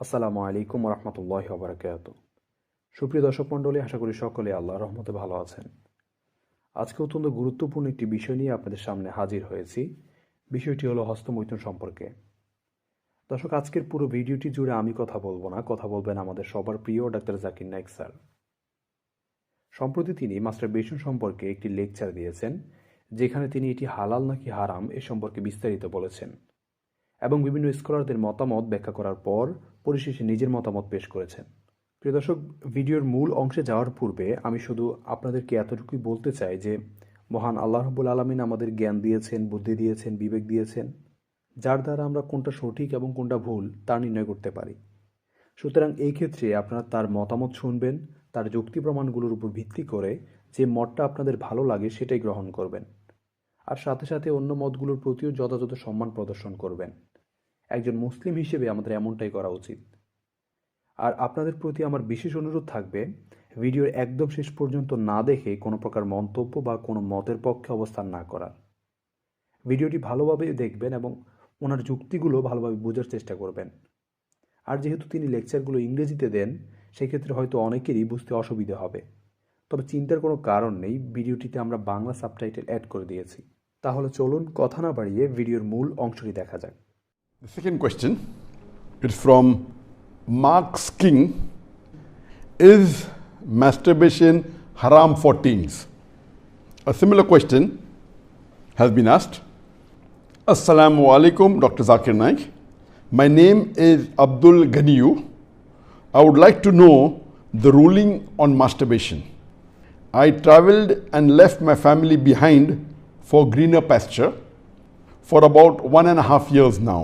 আসসালামু আলাইকুম রহমতুল্লাহি ওয়া বারাকাতুহু। সুপ্রিয় দর্শক মণ্ডলী, আশা করি সকলে আল্লাহর রহমতে ভালো আছেন। আজকে অত্যন্ত গুরুত্বপূর্ণ একটি বিষয় নিয়ে আপনাদের সামনে হাজির হয়েছি। বিষয়টি হলো হস্তমৈথুন সম্পর্কে। দর্শক, আজকের পুরো ভিডিওটি জুড়ে আমি কথা বলবো না, কথা বলবেন আমাদের সবার প্রিয় ডাক্তার জাকির নায়েক স্যার। সম্প্রতি তিনি মাস্টারবেশন সম্পর্কে একটি লেকচার দিয়েছেন, যেখানে তিনি এটি হালাল নাকি হারাম এ সম্পর্কে বিস্তারিত বলেছেন এবং বিভিন্ন স্কলারদের মতামত ব্যাখ্যা করার পর পরিশেষে নিজের মতামত পেশ করেছেন। প্রিয় দর্শক, ভিডিওর মূল অংশে যাওয়ার পূর্বে আমি শুধু আপনাদেরকে এতটুকুই বলতে চাই যে মহান আল্লাহ রাব্বুল আলামিন আমাদের জ্ঞান দিয়েছেন, বুদ্ধি দিয়েছেন, বিবেক দিয়েছেন, যার দ্বারা আমরা কোনটা সঠিক এবং কোনটা ভুল তা নির্ণয় করতে পারি। সুতরাং এই ক্ষেত্রে আপনারা তার মতামত শুনবেন, তার যুক্তি প্রমাণগুলোর উপর ভিত্তি করে যে মতটা আপনাদের ভালো লাগে সেটাই গ্রহণ করবেন, আর সাথে সাথে অন্য মতগুলোর প্রতিও যথাযথ সম্মান প্রদর্শন করবেন। একজন মুসলিম হিসেবে আমাদের এমনটাই করা উচিত। আর আপনাদের প্রতি আমার বিশেষ অনুরোধ থাকবে, ভিডিওর একদম শেষ পর্যন্ত না দেখে কোনো প্রকার মন্তব্য বা কোনো মতের পক্ষে অবস্থান না করার। ভিডিওটি ভালোভাবে দেখবেন এবং ওনার যুক্তিগুলো ভালোভাবে বোঝার চেষ্টা করবেন। আর যেহেতু তিনি লেকচারগুলো ইংরেজিতে দেন, সেক্ষেত্রে হয়তো অনেকেরই বুঝতে অসুবিধা হবে। তবে চিন্তার কোনো কারণ নেই, ভিডিওটিতে আমরা বাংলা সাবটাইটেল অ্যাড করে দিয়েছি। তাহলে চলুন কথা না বাড়িয়ে ভিডিওর মূল অংশটি দেখা যাক। The second question is from Marks King. Is masturbation haram for teens? A similar question has been asked. Assalamu alaikum, Dr. Zakir Naik. My name is Abdul Ganiyu. I would like to know the ruling on masturbation. I traveled and left my family behind for greener pasture for about 1.5 years now.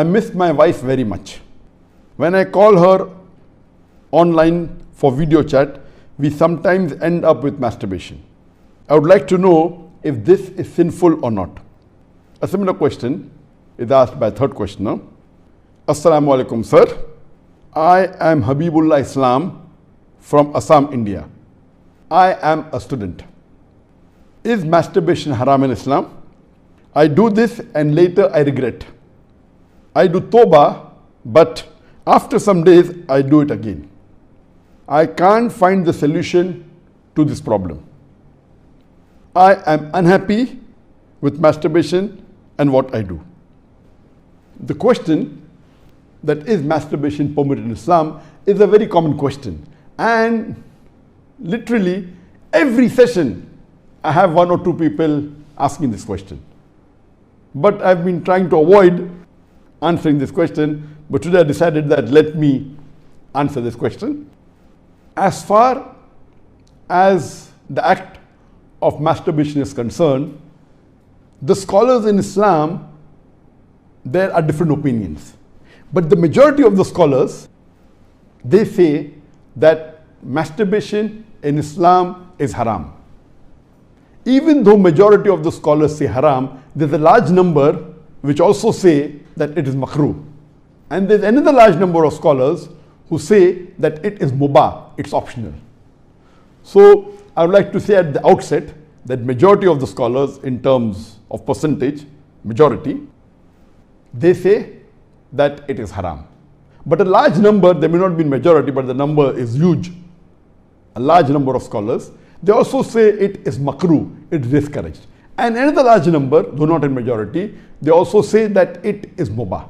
I miss my wife very much. When I call her online for video chat, we sometimes end up with masturbation. I would like to know if this is sinful or not. A similar question is asked by third questioner. Assalamu alaikum, sir. I am Habibullah Islam from Assam, India. I am a student. Is masturbation haram in Islam? I do this and later I regret. I do tawbah, but after some days I do it again. I can't find the solution to this problem. I am unhappy with masturbation and what I do. The question that is masturbation permitted in Islam is a very common question, and literally every session I have one or two people asking this question. But I've been trying to avoid answering this question, but today I decided that let me answer this question. As far as the act of masturbation is concerned, the scholars in Islam, there are different opinions. But the majority of the scholars, they say that masturbation in Islam is haram. Even though majority of the scholars say haram, there's a large number which also say that it is makruh. And there's another large number of scholars who say that it is mubah, it's optional. So I would like to say at the outset that majority of the scholars, in terms of percentage, majority, they say that it is haram. But a large number, they may not be majority, but the number is huge. A large number of scholars, they also say it is makruh, it is discouraged. And another large number, though not in majority, they also say that it is mubah.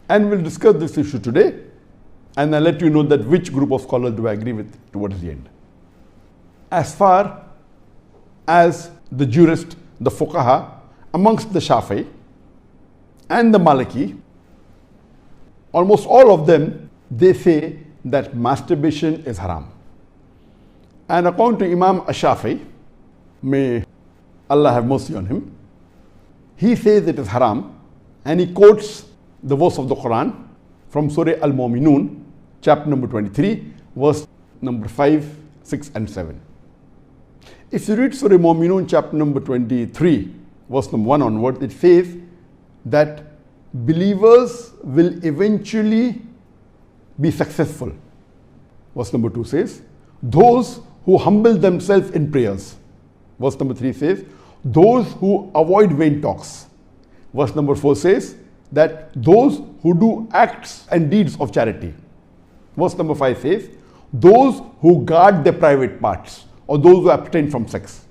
And we'll discuss this issue today, and I'll let you know that which group of scholars do I agree with towards the end. As far as the jurist, the fuqaha, amongst the Shafi'i and the Maliki, almost all of them, they say that masturbation is haram. And according to Imam Ash-Shafi'i, may Allah have mercy on him, he says it is haram, and he quotes the verse of the Quran from Surah Al-Mu'minun, chapter number 23, verse number 5, 6 and 7. If you read Surah Al-Mu'minun, chapter number 23, verse number 1 onward, it says that believers will eventually be successful. Verse number 2 says, those who humble themselves in prayers. Verse number 3 says, those who avoid vain talks. Verse number 4 says that those who do acts and deeds of charity. Verse number 5 says, those who guard their private parts, or those who abstain from sex.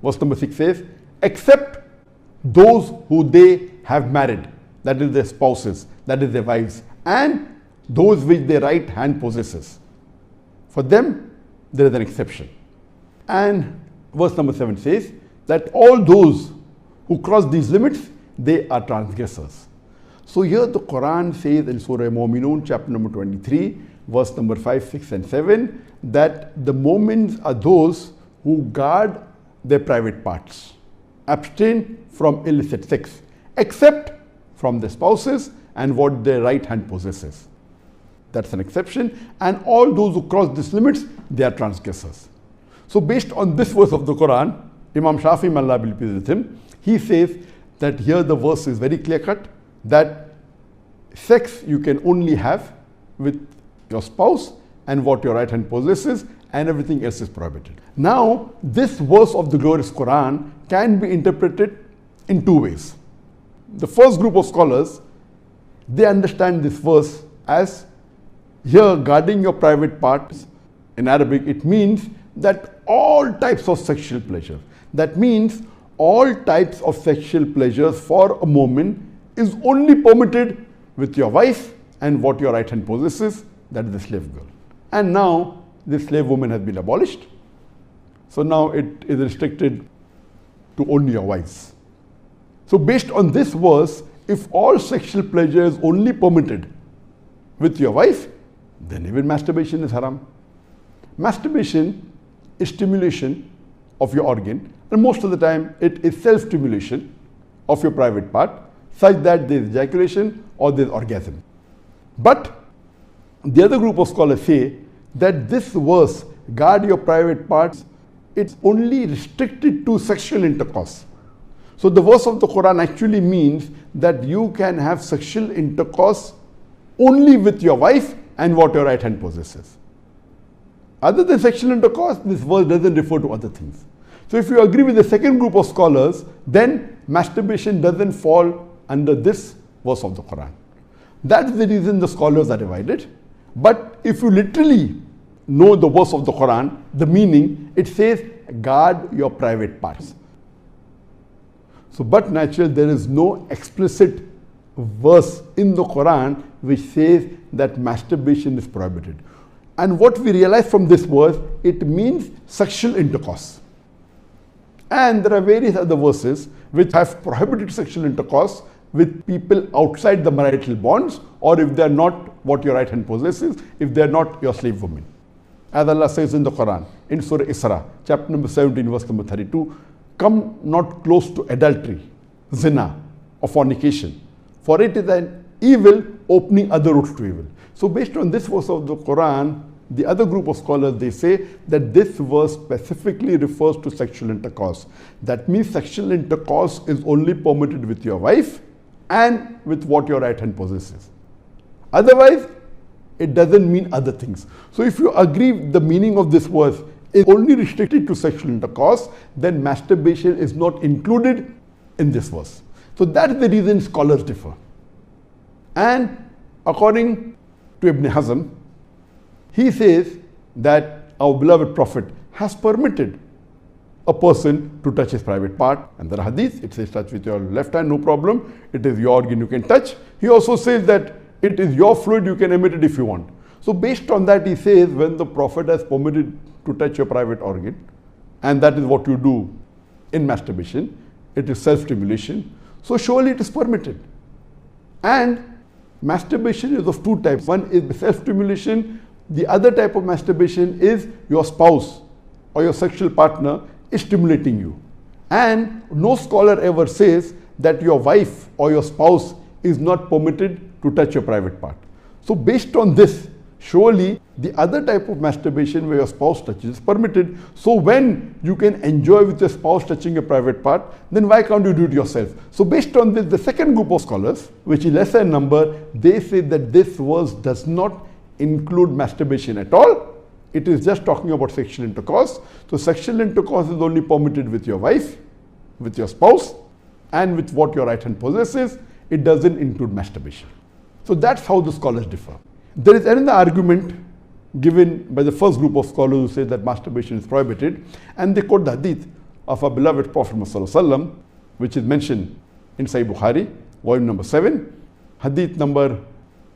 Verse number 6 says, except those who they have married, that is their spouses, that is their wives, and those which their right hand possesses. For them, there is an exception. And verse number 7 says that all those who cross these limits, they are transgressors. So here the Quran says in Surah Mu'minun, chapter number 23, verse number 5, 6 and 7, that the mu'mins are those who guard their private parts, abstain from illicit sex, except from their spouses and what their right hand possesses. That's an exception. And all those who cross these limits, they are transgressors. So based on this verse of the Quran, Imam Shafi, may Allah be pleased with him, he says that here the verse is very clear cut, that sex you can only have with your spouse and what your right hand possesses, and everything else is prohibited. Now, this verse of the glorious Quran can be interpreted in two ways. The first group of scholars, they understand this verse as here guarding your private parts. In Arabic, it means that all types of sexual pleasure. That means all types of sexual pleasures for a moment is only permitted with your wife and what your right hand possesses, that is the slave girl. And now the slave woman has been abolished. So now it is restricted to only your wives. So based on this verse, if all sexual pleasure is only permitted with your wife, then even masturbation is haram. Masturbation is stimulation of your organ, and most of the time it is self-stimulation of your private part, such that there is ejaculation or there is orgasm. But the other group of scholars say that this verse, guard your private parts, it's only restricted to sexual intercourse. So the verse of the Quran actually means that you can have sexual intercourse only with your wife and what your right hand possesses. Other than sexual intercourse, this verse doesn't refer to other things. So if you agree with the second group of scholars, then masturbation doesn't fall under this verse of the Quran. That's the reason the scholars are divided. But if you literally know the verse of the Quran, the meaning, it says, guard your private parts. So, but naturally, there is no explicit verse in the Quran which says that masturbation is prohibited. And what we realize from this verse, it means sexual intercourse. And there are various other verses which have prohibited sexual intercourse with people outside the marital bonds, or if they are not what your right hand possesses, if they are not your slave woman. As Allah says in the Quran, in Surah Isra, chapter number 17, verse number 32, come not close to adultery, zina, or fornication, for it is an evil opening other routes to evil. So based on this verse of the Quran, the other group of scholars, they say that this verse specifically refers to sexual intercourse. That means sexual intercourse is only permitted with your wife and with what your right hand possesses. Otherwise, it doesn't mean other things. So if you agree the meaning of this verse is only restricted to sexual intercourse, then masturbation is not included in this verse. So that is the reason scholars differ. And according to Ibn Hazm, he says that our beloved Prophet has permitted a person to touch his private part. And the hadith, it says touch with your left hand, no problem. It is your organ you can touch. He also says that it is your fluid, you can emit it if you want. So based on that, he says when the Prophet has permitted to touch your private organ, and that is what you do in masturbation, it is self-stimulation, so surely it is permitted. And masturbation is of two types. One is self-stimulation. The other type of masturbation is your spouse or your sexual partner is stimulating you. And no scholar ever says that your wife or your spouse is not permitted to touch your private part. So based on this, surely the other type of masturbation where your spouse touches is permitted. So when you can enjoy with your spouse touching your private part, then why can't you do it yourself? So based on this, the second group of scholars, which is lesser in number, they say that this verse does not include masturbation at all. It is just talking about sexual intercourse. So sexual intercourse is only permitted with your wife, with your spouse, and with what your right hand possesses. It doesn't include masturbation. So that's how the scholars differ. There is another argument given by the first group of scholars who say that masturbation is prohibited, and they quote the hadith of our beloved Prophet Muhammad, which is mentioned in Sahih Bukhari, volume number 7, hadith number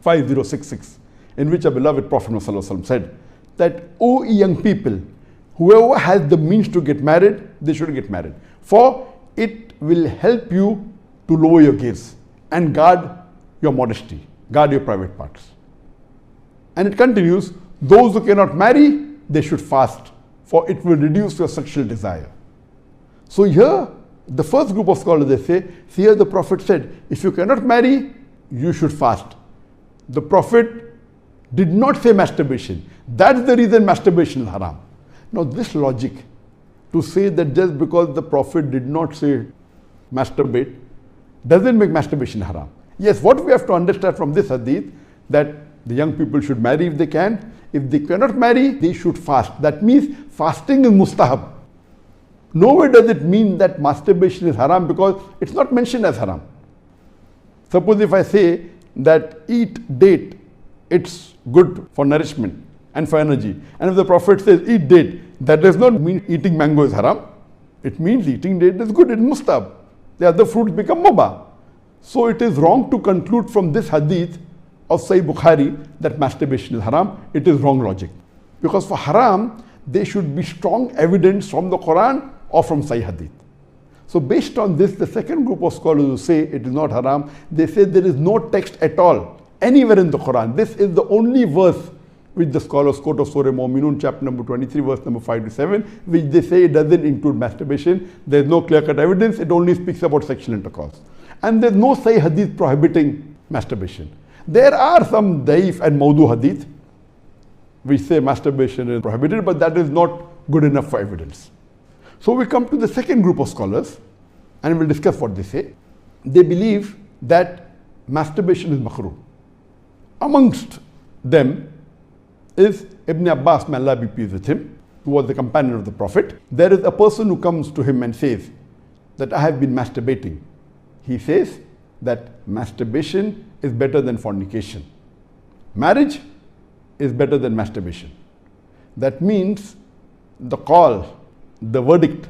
5066, in which our beloved Prophet Muhammad said that, O young people, whoever has the means to get married, they should get married. For it will help you to lower your gaze and guard your modesty, guard your private parts. And it continues, those who cannot marry, they should fast, for it will reduce your sexual desire. So here, the first group of scholars, they say, here the Prophet said, if you cannot marry, you should fast. The Prophet did not say masturbation. That's the reason masturbation is haram. Now this logic, to say that just because the Prophet did not say masturbate, doesn't make masturbation haram. Yes, what we have to understand from this hadith, that the young people should marry if they can. If they cannot marry, they should fast. That means fasting is mustahab. Nowhere does it mean that masturbation is haram, because it's not mentioned as haram. Suppose if I say that eat date, it's good for nourishment and for energy. And if the Prophet says eat date, that does not mean eating mango is haram. It means eating date is good, it's mustahab. The other fruits become mubah. So it is wrong to conclude from this hadith of Sahih Bukhari that masturbation is haram. It is wrong logic. Because for haram, there should be strong evidence from the Quran or from Sahih hadith. So based on this, the second group of scholars who say it is not haram, they say there is no text at all anywhere in the Quran. This is the only verse which the scholars quote of Surah Mu'minun, chapter number 23, verse number 5 to 7, which they say it doesn't include masturbation. There is no clear-cut evidence. It only speaks about sexual intercourse. And there is no Sahih hadith prohibiting masturbation. There are some daif and mawdu hadith which say masturbation is prohibited, but that is not good enough for evidence. So we come to the second group of scholars, and we'll discuss what they say. They believe that masturbation is makruh. Amongst them is Ibn Abbas, may Allah be pleased with him, who was the companion of the Prophet. There is a person who comes to him and says that I have been masturbating. He says that masturbation is better than fornication. Marriage is better than masturbation. That means the call, the verdict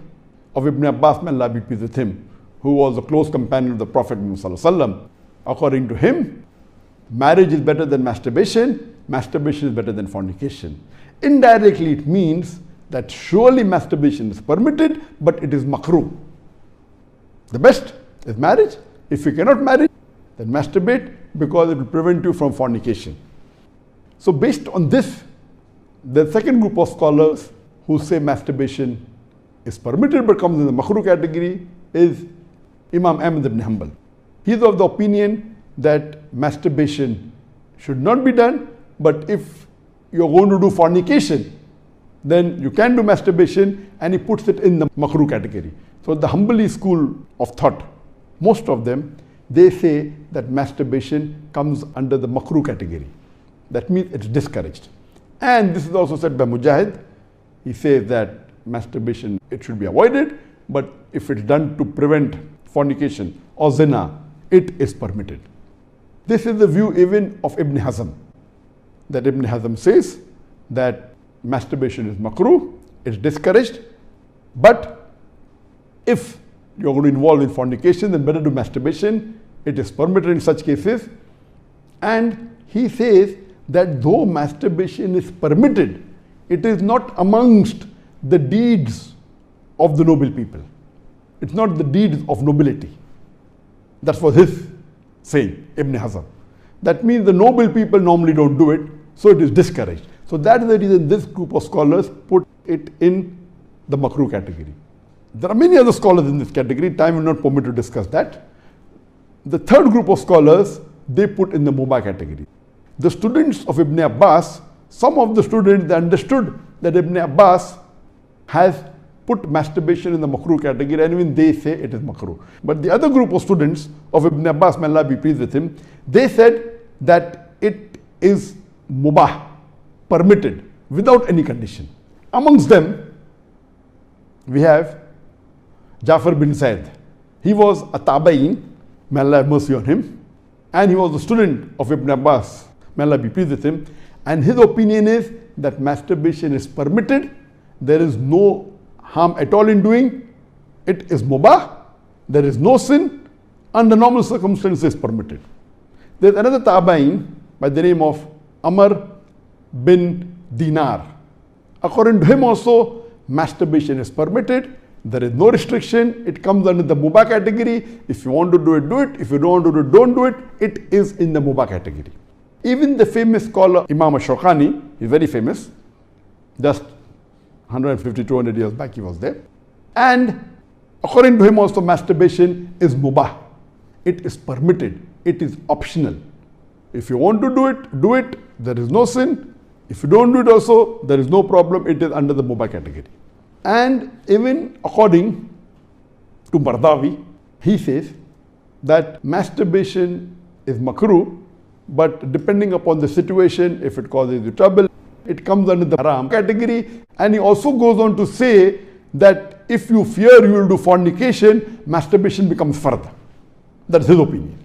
of Ibn Abbas, may Allah be pleased with him, who was a close companion of the Prophet Muhammad, according to him, marriage is better than masturbation, masturbation is better than fornication. Indirectly, it means that surely masturbation is permitted, but it is makruh. The best is marriage. If you cannot marry, then masturbate, because it will prevent you from fornication. So based on this, the second group of scholars who say masturbation is permitted but comes in the makruh category is Imam Ahmad ibn Hanbal. He is of the opinion that masturbation should not be done, but if you are going to do fornication, then you can do masturbation, and he puts it in the makruh category. So the Hanbali school of thought, most of them, they say that masturbation comes under the makruh category. That means it's discouraged. And this is also said by Mujahid. He says that masturbation, it should be avoided, but if it's done to prevent fornication or zina, it is permitted. This is the view even of Ibn Hazm, that Ibn Hazm says that masturbation is makruh, it's discouraged, but if you're going to involve in fornication, then better do masturbation. It is permitted in such cases. And he says that though masturbation is permitted, it is not amongst the deeds of the noble people. It's not the deeds of nobility. That was his saying, Ibn Hazm. That means the noble people normally don't do it, so it is discouraged. So that is the reason this group of scholars put it in the makruh category. There are many other scholars in this category. Time will not permit to discuss that. The third group of scholars, they put in the mubah category. The students of Ibn Abbas, some of the students, they understood that Ibn Abbas has put masturbation in the makruh category, and even they say it is makruh. But the other group of students of Ibn Abbas, may Allah be pleased with him, they said that it is mubah, permitted, without any condition. Amongst them, we have Jafar bin Zaid. He was a tabain, may Allah have mercy on him. and he was a student of Ibn Abbas, may Allah be pleased with him, and his opinion is that masturbation is permitted, there is no harm at all in doing, it is mubah, there is no sin, under normal circumstances permitted. There is another tabain by the name of Amr bin Dinar. According to him also, masturbation is permitted, there is no restriction, it comes under the mubah category. If you want to do it, if you don't want to do it, don't do it. It is in the mubah category. Even the famous scholar Imam Shawkani, he is very famous, just 150, 200 years back he was there. And according to him also, masturbation is mubah. It is permitted, it is optional. If you want to do it, do it, there is no sin. If you don't do it also, there is no problem, it is under the mubah category. And even according to Bardawi, he says that masturbation is makruh, but depending upon the situation, if it causes you trouble, it comes under the haram category. And he also goes on to say that if you fear you will do fornication, masturbation becomes fard. That's his opinion.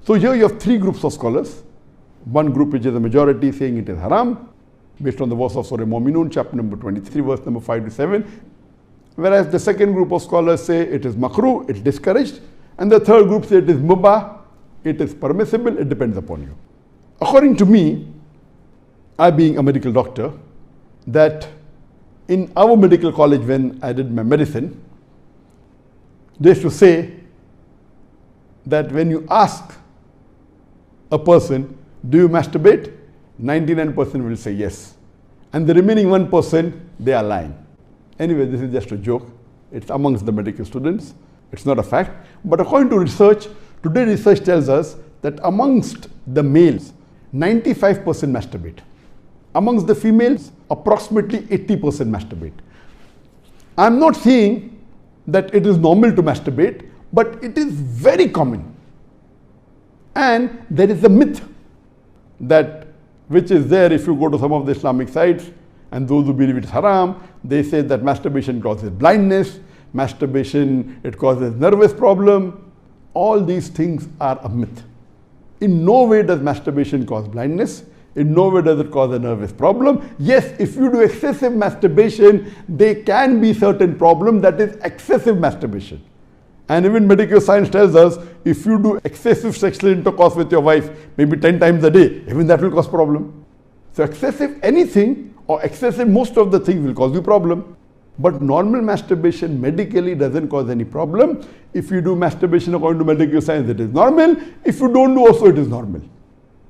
So here you have three groups of scholars. One group which is the majority saying it is haram, based on the verse of Surah Mu'minun, chapter number 23, verse number 5 to 7. Whereas the second group of scholars say it is makruh, it's discouraged. And the third group say it is mubah, it is permissible, it depends upon you. According to me, I being a medical doctor, that in our medical college when I did my medicine, they used to say that when you ask a person, do you masturbate? 99% will say yes. And the remaining 1%, they are lying. Anyway, this is just a joke. It's amongst the medical students. It's not a fact. But according to research, today research tells us that amongst the males, 95% masturbate. Amongst the females, approximately 80% masturbate. I'm not saying that it is normal to masturbate, but it is very common. And there is a myth that which is there if you go to some of the Islamic sites, and those who believe it is haram, they say that masturbation causes blindness, masturbation, it causes nervous problem. All these things are a myth. In no way does masturbation cause blindness. In no way does it cause a nervous problem. Yes, if you do excessive masturbation, there can be certain problem, that is excessive masturbation. And even medical science tells us, if you do excessive sexual intercourse with your wife, maybe 10 times a day, even that will cause problem. So excessive anything or excessive most of the things will cause you problem. But normal masturbation medically doesn't cause any problem. If you do masturbation according to medical science, it is normal. If you don't do also, it is normal.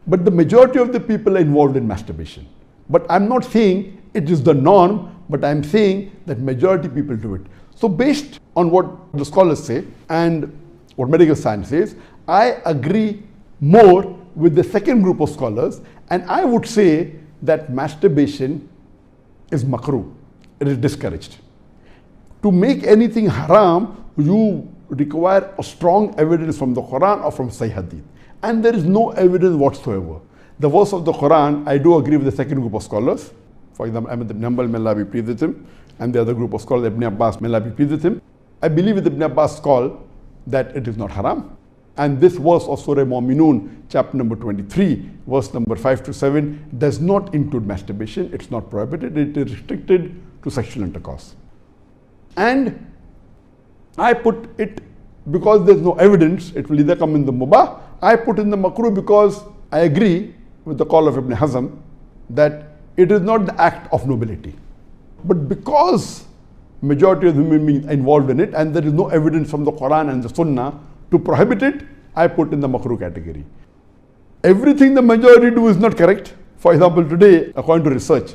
But the majority of the people are involved in masturbation. But I'm not saying it is the norm, but I'm saying that majority people do it. So based on what the scholars say and what medical science says, I agree more with the second group of scholars, and I would say that masturbation is makruh. It is discouraged. To make anything haram, you require a strong evidence from the Quran or from Sahih Hadith. And there is no evidence whatsoever. The verse of the Quran, I do agree with the second group of scholars. For example, Ahmad ibn Hanbal, may Allah be pleased with him, and the other group of scholars, Ibn Abbas, may Allah be pleased with him. I believe with Ibn Abbas' call that it is not haram. And this verse of Surah Mu'minun, chapter number 23, verse number 5 to 7, does not include masturbation. It's not prohibited. It is restricted to sexual intercourse. And I put it, because there's no evidence, it will either come in the mubah. I put in the makruh because I agree with the call of Ibn Hazm that it is not the act of nobility. But because majority of human beings are involved in it and there is no evidence from the Quran and the Sunnah to prohibit it, I put in the makruh category. Everything the majority do is not correct. For example, today, according to research,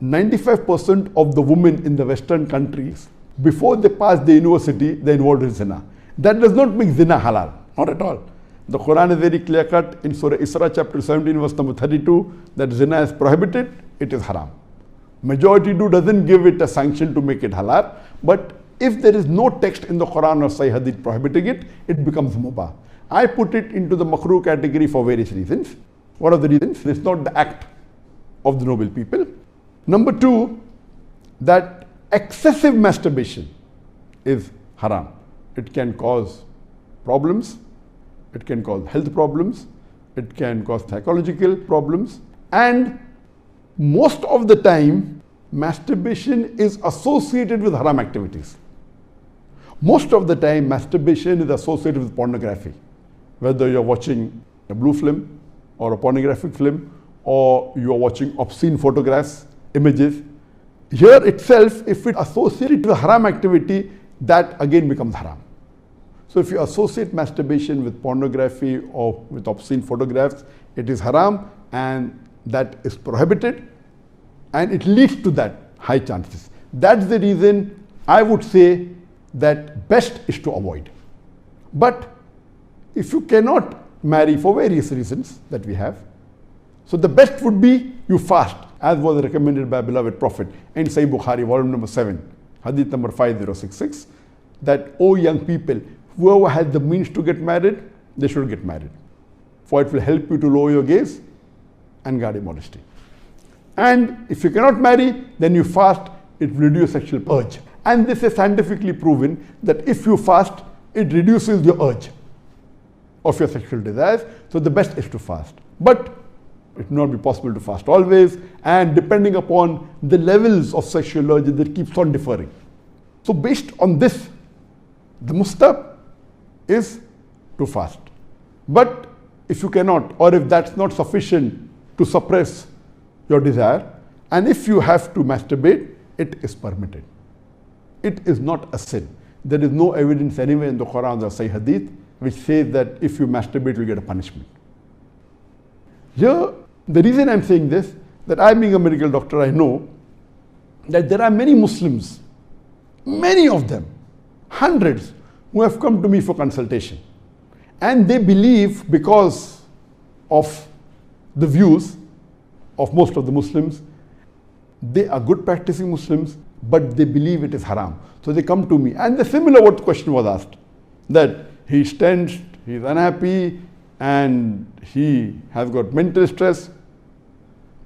95% of the women in the Western countries, before they pass the university, they are involved in zina. That does not make zina halal, not at all. The Quran is very clear cut in Surah Isra chapter 17 verse number 32 that zina is prohibited, it is haram. Majority doesn't give it a sanction to make it halal, but if there is no text in the Quran or Sahih Hadith prohibiting it, it becomes mubah. I put it into the makruh category for various reasons. What are the reasons? It's not the act of the noble people. Number two, that excessive masturbation is haram. It can cause problems. It can cause health problems. it can cause psychological problems, and most of the time, masturbation is associated with haram activities. Most of the time, masturbation is associated with pornography. Whether you're watching a blue film or a pornographic film, or you are watching obscene photographs, images. Here itself, if it associated with haram activity, that again becomes haram. So if you associate masturbation with pornography or with obscene photographs, it is haram, and that is prohibited, and it leads to that high chances. That's the reason I would say that best is to avoid. But if you cannot marry for various reasons that we have, so the best would be you fast, as was recommended by beloved Prophet in Sahih Bukhari, volume number 7, hadith number 5066, that, O young people, whoever has the means to get married, they should get married. For it will help you to lower your gaze and guard your modesty. And if you cannot marry, then you fast, it will reduce sexual urge. And this is scientifically proven that if you fast, it reduces your urge of your sexual desires. So the best is to fast. But it will not be possible to fast always, and depending upon the levels of sexual urge, that keeps on differing. So based on this, the mustahab is to fast. But if you cannot, or if that's not sufficient to suppress your desire, and if you have to masturbate, it is permitted. It is not a sin. There is no evidence anywhere in the Quran or Sahih Hadith which says that if you masturbate, you get a punishment. Here, the reason I'm saying this, that I being a medical doctor, I know that there are many Muslims, many of them, hundreds, who have come to me for consultation. And they believe, because of the views of most of the Muslims, they are good practicing Muslims, but they believe it is haram. So they come to me, and the similar what question was asked, that he's tensed, he's unhappy, and he has got mental stress.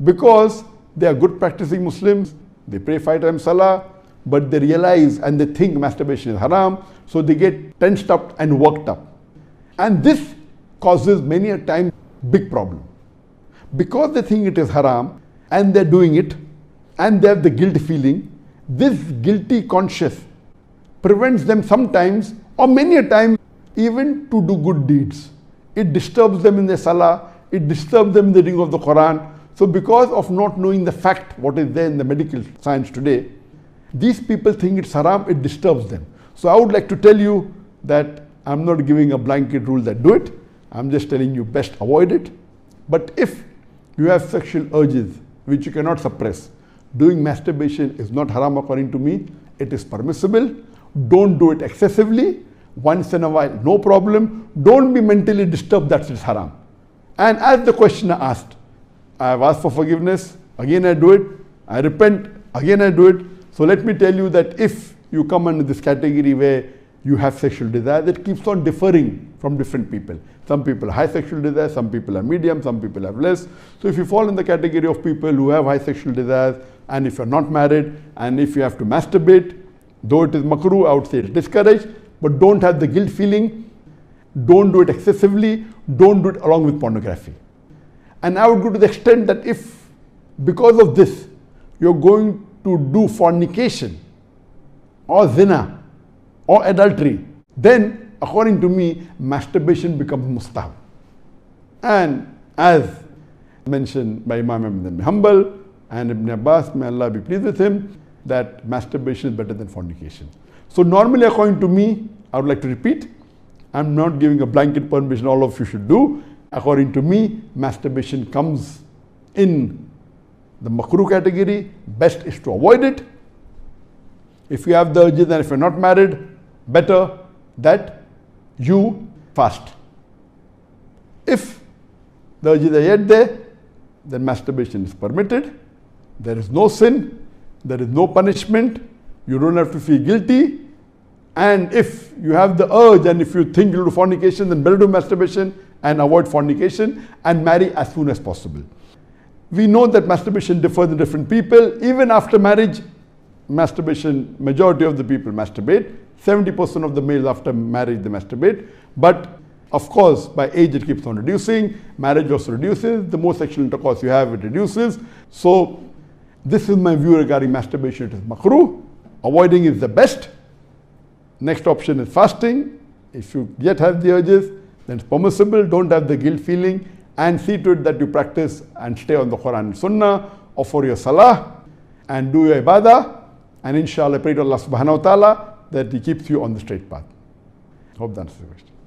Because they are good practicing Muslims, they pray 5 times salah, but they realize and they think masturbation is haram, so they get tensed up and worked up. And this causes many a time big problem. Because they think it is haram, and they're doing it, and they have the guilt feeling, this guilty conscience prevents them sometimes, or many a time, even to do good deeds. It disturbs them in their salah, it disturbs them in the reading of the Quran. So because of not knowing the fact, what is there in the medical science today, these people think it's haram, it disturbs them. So I would like to tell you that I'm not giving a blanket rule that do it. I'm just telling you best avoid it. But if you have sexual urges which you cannot suppress, doing masturbation is not haram according to me. It is permissible. Don't do it excessively. Once in a while, no problem. Don't be mentally disturbed that it's haram. And as the questioner asked, I have asked for forgiveness, again I do it. I repent, again I do it. So let me tell you that if you come under this category where you have sexual desire, that keeps on differing from different people. Some people have high sexual desire, some people are medium, some people have less. So if you fall in the category of people who have high sexual desires, and if you're not married, and if you have to masturbate, though it is makruh, I would say it's discouraged, but don't have the guilt feeling, don't do it excessively, don't do it along with pornography. And I would go to the extent that if, because of this, you're going to do fornication, or zina, or adultery, then according to me, masturbation becomes mustahab. And as mentioned by Imam Ibn Hanbal and Ibn Abbas, may Allah be pleased with him, that masturbation is better than fornication. So normally according to me, I would like to repeat, I'm not giving a blanket permission all of you should do. According to me, masturbation comes in the makruh category. Best is to avoid it. If you have the urges and if you're not married, better that you fast. If the urges are yet there, then masturbation is permitted. There is no sin, there is no punishment, you don't have to feel guilty. And if you have the urge and if you think you'll do fornication, then better do masturbation and avoid fornication and marry as soon as possible. We know that masturbation differs in different people. Even after marriage, masturbation, majority of the people masturbate. 70% of the males after marriage they masturbate. But Of course, by age it keeps on reducing, marriage also reduces, the more sexual intercourse you have, it reduces. So, this is my view regarding masturbation. It is makruh. Avoiding is the best. Next option is fasting. If you yet have the urges, then it's permissible. Don't have the guilt feeling, and see to it that you practice and stay on the Quran and Sunnah, offer your salah, and do your ibadah. And inshallah, pray to Allah subhanahu wa ta'ala that He keeps you on the straight path. Hope that answers the question.